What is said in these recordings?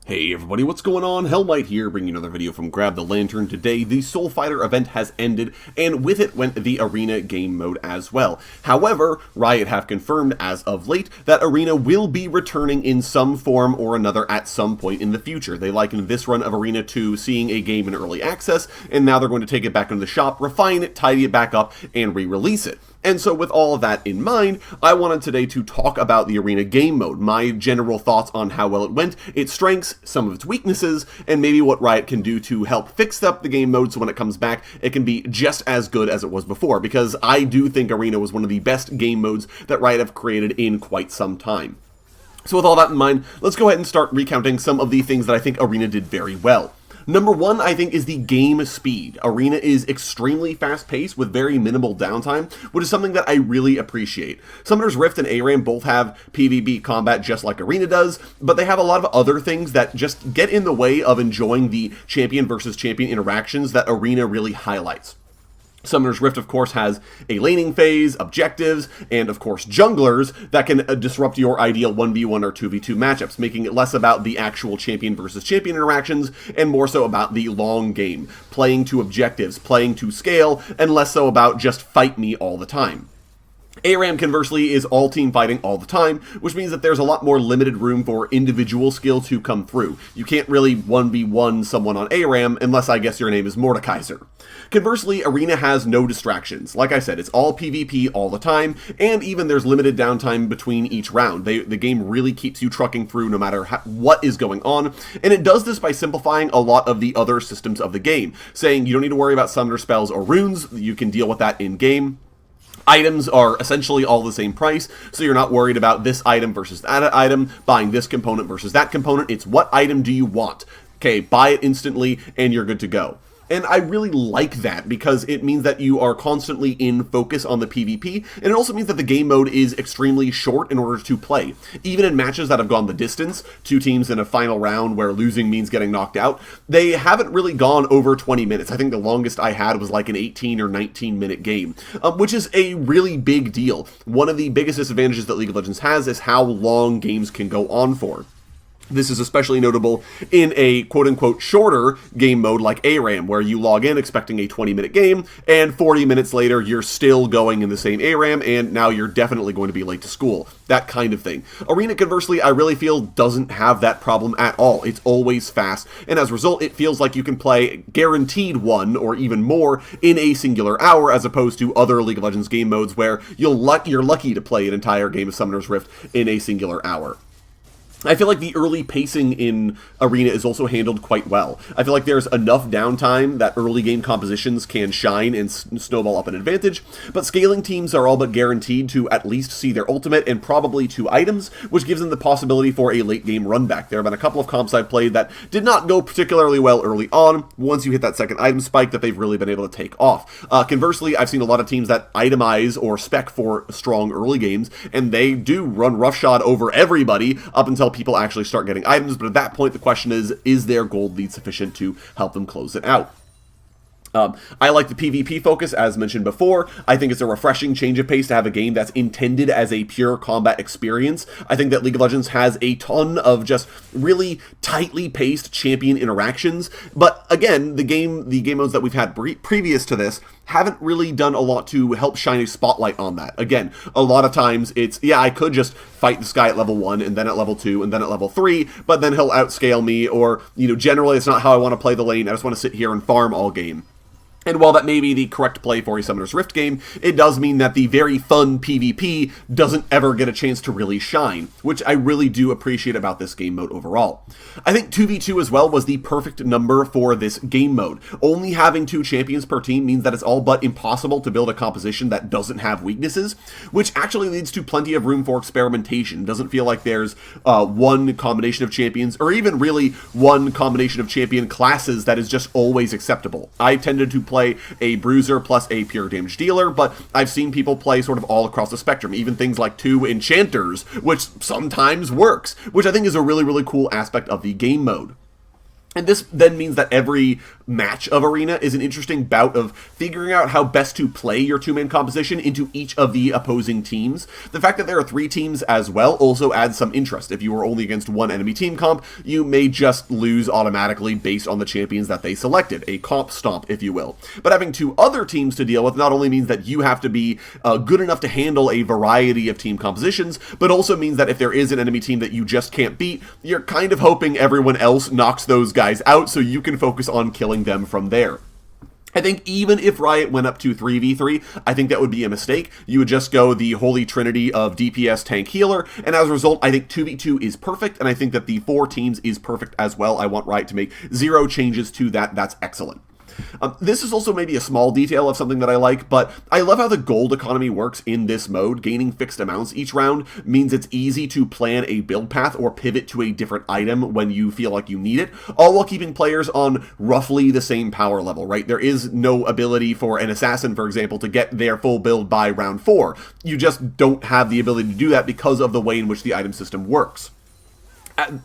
Hey everybody, what's going on? Hellmite here, bringing you another video from Grab the Lantern. Today, the Soul Fighter event has ended, and with it went the Arena game mode as well. However, Riot have confirmed as of late that Arena will be returning in some form or another at some point in the future. They likened this run of Arena to seeing a game in early access, and now they're going to take it back into the shop, refine it, tidy it back up, and re-release it. And so with all of that in mind, I wanted today to talk about the Arena game mode, my general thoughts on how well it went, its strengths, some of its weaknesses, and maybe what Riot can do to help fix up the game mode so when it comes back, it can be just as good as it was before, because I do think Arena was one of the best game modes that Riot have created in quite some time. So with all that in mind, let's go ahead and start recounting some of the things that I think Arena did very well. Number one, I think, is the game speed. Arena is extremely fast-paced with very minimal downtime, which is something that I really appreciate. Summoner's Rift and ARAM both have PvP combat just like Arena does, but they have a lot of other things that just get in the way of enjoying the champion versus champion interactions that Arena really highlights. Summoner's Rift, of course, has a laning phase, objectives, and, of course, junglers that can disrupt your ideal 1v1 or 2v2 matchups, making it less about the actual champion versus champion interactions and more so about the long game, playing to objectives, playing to scale, and less so about just fight me all the time. ARAM, conversely, is all team fighting all the time, which means that there's a lot more limited room for individual skill to come through. You can't really 1v1 someone on ARAM unless I guess your name is Mordekaiser. Conversely, Arena has no distractions. Like I said, it's all PvP all the time, and even there's limited downtime between each round. The game really keeps you trucking through no matter what is going on, and it does this by simplifying a lot of the other systems of the game, saying you don't need to worry about summoner spells or runes, you can deal with that in-game. Items are essentially all the same price, so you're not worried about this item versus that item, buying this component versus that component. It's what item do you want? Okay, buy it instantly, and you're good to go. And I really like that because it means that you are constantly in focus on the PvP, and it also means that the game mode is extremely short in order to play. Even in matches that have gone the distance, two teams in a final round where losing means getting knocked out, they haven't really gone over 20 minutes. I think the longest I had was like an 18 or 19 minute game, which is a really big deal. One of the biggest disadvantages that League of Legends has is how long games can go on for. This is especially notable in a quote-unquote shorter game mode like ARAM, where you log in expecting a 20-minute game, and 40 minutes later you're still going in the same ARAM, and now you're definitely going to be late to school. That kind of thing. Arena, conversely, I really feel doesn't have that problem at all. It's always fast, and as a result, it feels like you can play guaranteed one, or even more, in a singular hour, as opposed to other League of Legends game modes where you're lucky to play an entire game of Summoner's Rift in a singular hour. I feel like the early pacing in Arena is also handled quite well. I feel like there's enough downtime that early game compositions can shine and snowball up an advantage, but scaling teams are all but guaranteed to at least see their ultimate and probably two items, which gives them the possibility for a late game run back. There have been a couple of comps I've played that did not go particularly well early on. Once you hit that second item spike, that they've really been able to take off. Conversely, I've seen a lot of teams that itemize or spec for strong early games, and they do run roughshod over everybody up until people actually start getting items, but at that point the question is their gold lead sufficient to help them close it out? I like the PvP focus, as mentioned before. I think it's a refreshing change of pace to have a game that's intended as a pure combat experience. I think that League of Legends has a ton of just really tightly paced champion interactions, but again, the game modes that we've had previous to this haven't really done a lot to help shine a spotlight on that. Again, a lot of times it's, yeah, I could just fight this guy at level 1, and then at level 2, and then at level 3, but then he'll outscale me, or, generally it's not how I want to play the lane, I just want to sit here and farm all game. And while that may be the correct play for a Summoner's Rift game, it does mean that the very fun PvP doesn't ever get a chance to really shine, which I really do appreciate about this game mode overall. I think 2v2 as well was the perfect number for this game mode. Only having 2 champions per team means that it's all but impossible to build a composition that doesn't have weaknesses, which actually leads to plenty of room for experimentation. It doesn't feel like there's one combination of champions, or even really one combination of champion classes that is just always acceptable. I tended to play a bruiser plus a pure damage dealer, but I've seen people play sort of all across the spectrum, even things like 2 enchanters, which sometimes works, which I think is a really, really cool aspect of the game mode. And this then means that every match of Arena is an interesting bout of figuring out how best to play your two-man composition into each of the opposing teams. The fact that there are 3 teams as well also adds some interest. If you are only against one enemy team comp, you may just lose automatically based on the champions that they selected, a comp stomp, if you will. But having 2 other teams to deal with not only means that you have to be good enough to handle a variety of team compositions, but also means that if there is an enemy team that you just can't beat, you're kind of hoping everyone else knocks those guys out so you can focus on killing them from there. I think even if Riot went up to 3v3, I think that would be a mistake. You would just go the holy trinity of DPS, tank, healer, and as a result, I think 2v2 is perfect, and I think that the 4 teams is perfect as well. I want Riot to make 0 changes to that. That's excellent. This is also maybe a small detail of something that I like, but I love how the gold economy works in this mode. Gaining fixed amounts each round means it's easy to plan a build path or pivot to a different item when you feel like you need it, all while keeping players on roughly the same power level, right? There is no ability for an assassin, for example, to get their full build by round 4. You just don't have the ability to do that because of the way in which the item system works.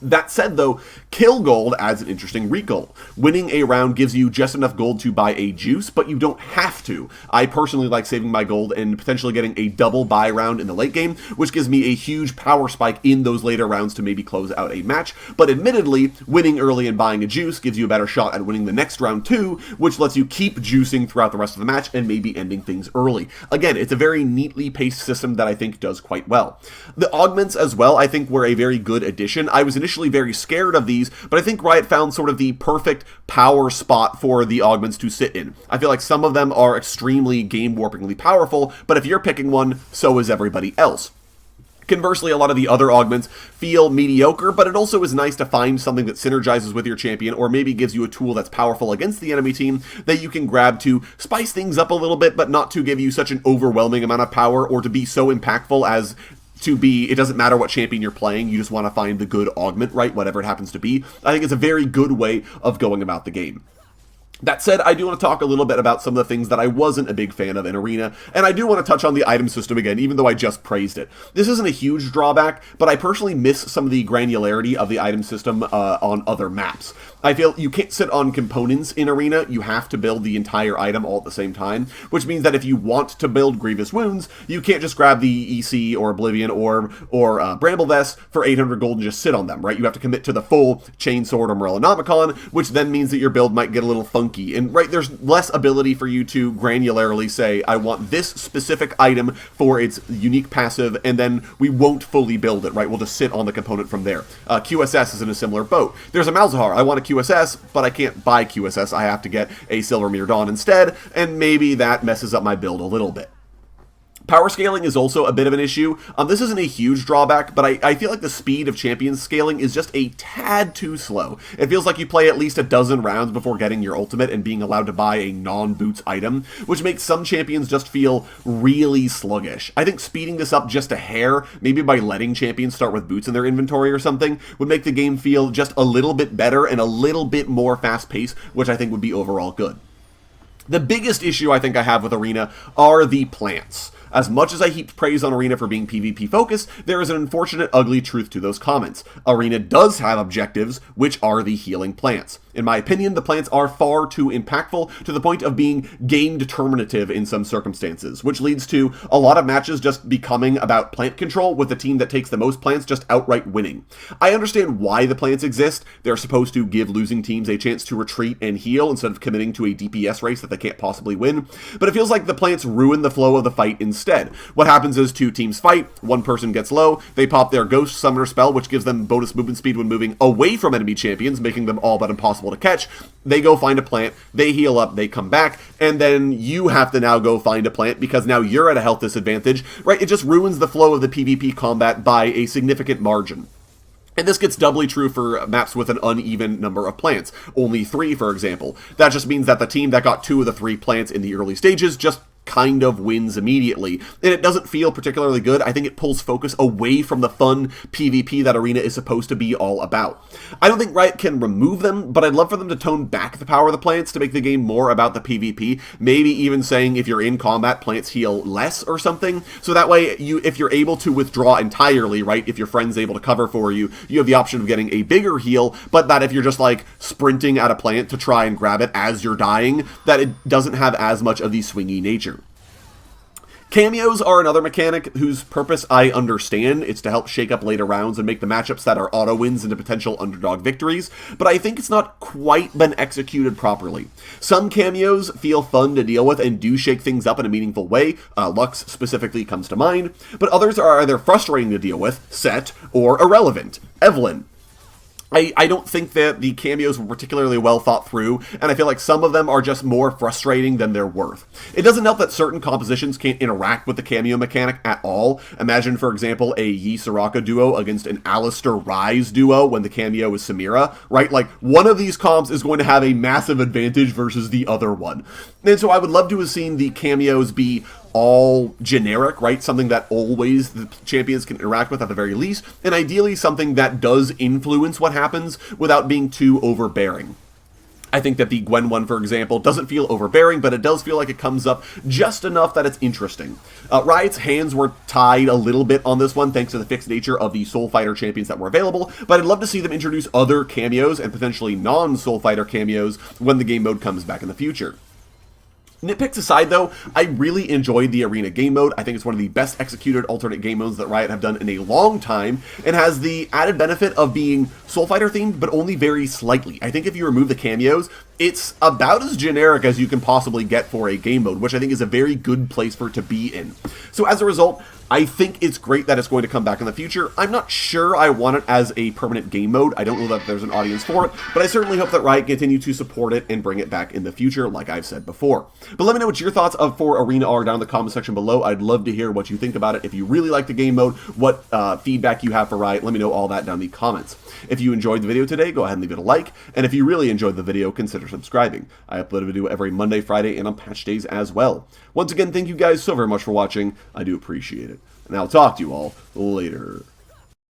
That said, though, kill gold adds an interesting wrinkle. Winning a round gives you just enough gold to buy a juice, but you don't have to. I personally like saving my gold and potentially getting a double buy round in the late game, which gives me a huge power spike in those later rounds to maybe close out a match. But admittedly, winning early and buying a juice gives you a better shot at winning the next round too, which lets you keep juicing throughout the rest of the match and maybe ending things early. Again, it's a very neatly paced system that I think does quite well. The augments as well, I think, were a very good addition. I was initially very scared of these, but I think Riot found sort of the perfect power spot for the augments to sit in. I feel like some of them are extremely game-warpingly powerful, but if you're picking one, so is everybody else. Conversely, a lot of the other augments feel mediocre, but it also is nice to find something that synergizes with your champion, or maybe gives you a tool that's powerful against the enemy team that you can grab to spice things up a little bit, but not to give you such an overwhelming amount of power, or to be so impactful as to be, it doesn't matter what champion you're playing, you just want to find the good augment, right, whatever it happens to be. I think it's a very good way of going about the game. That said, I do want to talk a little bit about some of the things that I wasn't a big fan of in Arena, and I do want to touch on the item system again, even though I just praised it. This isn't a huge drawback, but I personally miss some of the granularity of the item system on other maps. I feel you can't sit on components in Arena, you have to build the entire item all at the same time, which means that if you want to build Grievous Wounds, you can't just grab the EC or Oblivion or Bramble Vest for 800 gold and just sit on them, right? You have to commit to the full Chainsword or Morellonomicon, which then means that your build might get a little funky. And right, there's less ability for you to granularly say, I want this specific item for its unique passive, and then we won't fully build it, right? We'll just sit on the component from there. QSS is in a similar boat. There's a Malzahar. I want a QSS, but I can't buy QSS. I have to get a Silvermere Dawn instead, and maybe that messes up my build a little bit. Power scaling is also a bit of an issue. This isn't a huge drawback, but I feel like the speed of champions scaling is just a tad too slow. It feels like you play at least a dozen rounds before getting your ultimate and being allowed to buy a non-boots item, which makes some champions just feel really sluggish. I think speeding this up just a hair, maybe by letting champions start with boots in their inventory or something, would make the game feel just a little bit better and a little bit more fast-paced, which I think would be overall good. The biggest issue I think I have with Arena are the plants. As much as I heaped praise on Arena for being PvP focused, there is an unfortunate, ugly truth to those comments. Arena does have objectives, which are the healing plants. In my opinion, the plants are far too impactful to the point of being game determinative in some circumstances, which leads to a lot of matches just becoming about plant control, with the team that takes the most plants just outright winning. I understand why the plants exist. They're supposed to give losing teams a chance to retreat and heal instead of committing to a DPS race that they can't possibly win, but it feels like the plants ruin the flow of the fight instead. What happens is 2 teams fight, one person gets low, they pop their Ghost Summoner spell, which gives them bonus movement speed when moving away from enemy champions, making them all but impossible to catch. They go find a plant, they heal up, they come back, and then you have to now go find a plant because now you're at a health disadvantage, right? It just ruins the flow of the PvP combat by a significant margin. And this gets doubly true for maps with an uneven number of plants. Only 3, for example. That just means that the team that got 2 of the 3 plants in the early stages just kind of wins immediately, and it doesn't feel particularly good. I think it pulls focus away from the fun PvP that Arena is supposed to be all about. I don't think Riot can remove them, but I'd love for them to tone back the power of the plants to make the game more about the PvP, maybe even saying if you're in combat, plants heal less or something, so that way, if you're able to withdraw entirely, right, if your friend's able to cover for you, you have the option of getting a bigger heal, but that if you're just like sprinting at a plant to try and grab it as you're dying, that it doesn't have as much of the swingy nature. Cameos are another mechanic whose purpose I understand. It's to help shake up later rounds and make the matchups that are auto wins into potential underdog victories, but I think it's not quite been executed properly. Some cameos feel fun to deal with and do shake things up in a meaningful way. Lux specifically comes to mind, but others are either frustrating to deal with, Set, or irrelevant, Evelyn. I don't think that the cameos were particularly well thought through, and I feel like some of them are just more frustrating than they're worth. It doesn't help that certain compositions can't interact with the cameo mechanic at all. Imagine, for example, a Yi Soraka duo against an Alistair Ryze duo when the cameo is Samira, right? Like, one of these comps is going to have a massive advantage versus the other one. And so I would love to have seen the cameos be all generic, right? Something that always the champions can interact with at the very least, and ideally something that does influence what happens without being too overbearing. I think that the Gwen one, for example, doesn't feel overbearing, but it does feel like it comes up just enough that it's interesting. Riot's hands were tied a little bit on this one thanks to the fixed nature of the Soul Fighter champions that were available, but I'd love to see them introduce other cameos and potentially non-Soul Fighter cameos when the game mode comes back in the future. Nitpicks aside, though, I really enjoyed the Arena game mode. I think it's one of the best executed alternate game modes that Riot have done in a long time, and has the added benefit of being Soul Fighter themed, but only very slightly. I think if you remove the cameos, it's about as generic as you can possibly get for a game mode, which I think is a very good place for it to be in. So as a result, I think it's great that it's going to come back in the future. I'm not sure I want it as a permanent game mode. I don't know that there's an audience for it, but I certainly hope that Riot continue to support it and bring it back in the future, like I've said before. But let me know what your thoughts for Arena are down in the comment section below. I'd love to hear what you think about it. If you really like the game mode, what feedback you have for Riot, let me know all that down in the comments. If you enjoyed the video today, go ahead and leave it a like, and if you really enjoyed the video, consider subscribing. I upload a video every Monday, Friday, and on patch days as well. Once again, thank you guys so very much for watching. I do appreciate it. And I'll talk to you all later.